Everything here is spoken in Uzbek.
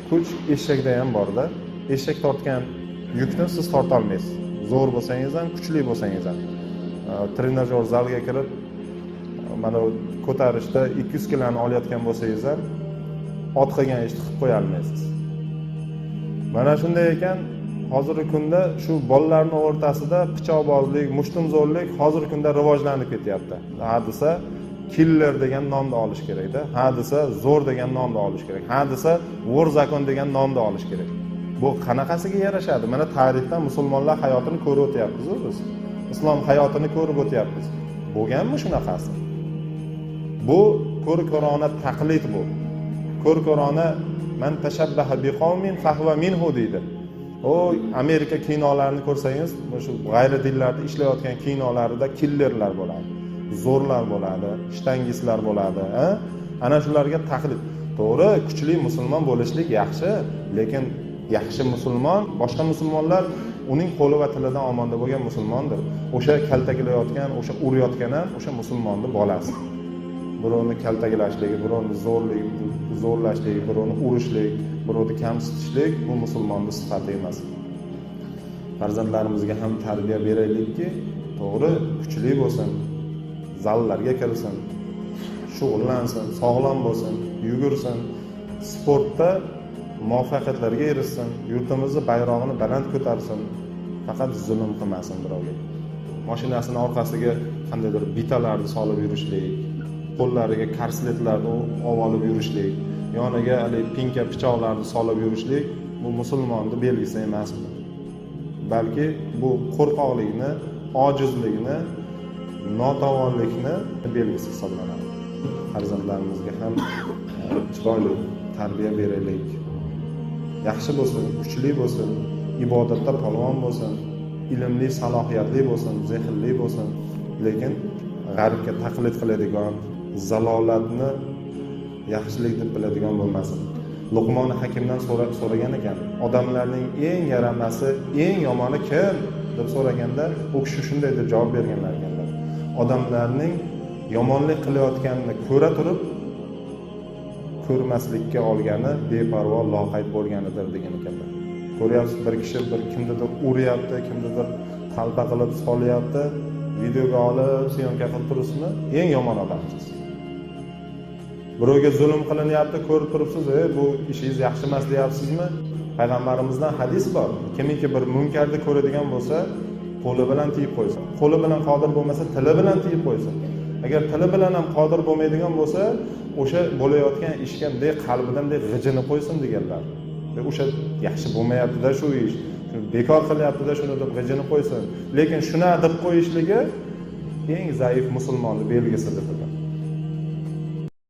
kuch eshakda ham borda. Eshak tortgan yukni siz torta olmaysiz. Zo'r bo'lsangiz ham, kuchli bo'lsangiz ham. Trenajyor zalga kirib, mana ko'tarishda 200 kiloni olayotgan bo'lsangiz ham, ot qilgan ishni qilib qo'ya olmaysiz. Mana shunday ekan, hozirgi kunda shu bolalarning o'rtasida pichoqbozlik, mushtumzo'rlik hozirgi kunda rivojlanib ketyapti. Ha desa killer degan nomni olish kerak-da. Ha desa zo'r degan nomni olish kerak. Ha desa vor zakon degan nomni olish kerak. Bu qanaqasiga yarashadi? Mana tarixdan musulmonlar hayotini ko'rib o'tyapmiz-ku biz. Islom hayotini ko'rib o'tyapmiz. Bo'lganmi shunaqasi? Bu ko'r-ko'rona taqlid bu. Ko'r-ko'rona man tashabbaha biqawmin fahva minhu deydi. O Amerika kinolarini ko'rsangiz, shu g'ayridinlarda ishlayotgan kinolarida killerlar bo'ladi, zo'rlar bo'ladi, shtangislar bo'ladi, ana shularga taqlid. To'g'ri, kuchli musulmon bo'lishlik yaxshi, lekin yaxshi musulmon, boshqa musulmonlar uning qo'li va tilidan omonda bo'lgan musulmondir. O'sha kaltaklayotgan, o'sha urayotgan ham o'sha musulmonning bolasi. Birovni kaltaklashlik, birovni zo'rlashlik, birovni urishlik, birovni kamsitishlik bu musulmonning sifati emas. Farzandlarimizga ham tarbiya beraylikki, to'g'ri, kuchli bo'lsin, zallarga kirsin, shug'ullansin, sog'lom bo'lsin, yugursin, sportda muvaffaqiyatlarga erishsin, yurtimizning bayrog'ini baland ko'tarsin, faqat zulm qilmasin birovga. Mashinasining orqasiga qandaydir bitalarni solib yurishlik, qo'llariga karsletlarni olib yurishlik, yoniga hali pinka pichoqlarni solib yurishlik bu musulmonning belgisi emas. Balki bu qo'rqoqlikni, ojizlikni, notavonlikni belgisi hisoblanadi. Farzandlarimizga ham chiroyli tarbiya beraylik. Yaxshi bo'lsin, kuchli bo'lsin, ibodatda polvon bo'lsin, ilmli, salohiyatli bo'lsin, zehnli bo'lsin, lekin g'arbga taqlid qiladigan, zalolatni yaxshilik deb biladigan bo'lmasin. Luqmon Hakimdan so'ragan ekan, odamlarning eng yaramasi, eng yomoni kim deb so'raganda, u kishi shunday deb javob berganlar ekanlar. Odamlarning yomonlik qilayotganini ko'ra turib, ko'rmaslikka olgani beparvo, loqayd bo'lganidir degan ekanlar. Ko'ryapsiz, bir kishi bir kimnidir uryapti, kimnidir talpa qilib solyapti, videoga olib, syomka qilib turibsizmi? Eng yomon odamsiz. Birovga zulm qilinyapti, ko'rib turibsiz, bu ishingiz yaxshi emas deyapsizmi? Payg'ambarimizdan hadis bor. Kimiki bir munkarni ko'radigan bo'lsa, qo'li bilan tiyib qo'ysin. Qo'li bilan qodir bo'lmasa, tili bilan tiyib qo'ysin. Agar tili bilan ham qodir bo'lmaydigan bo'lsa, o'sha bo'layotgan ishga bunday qalbidan g'ijini qo'ysin deganlar. O'sha yaxshi bo'lmayapti-da shu ish. Bekor qilyapti-da shuni deb g'ijini qo'ysin. Lekin shuna deb qo'yishligi eng zaif musulmonning belgisi deb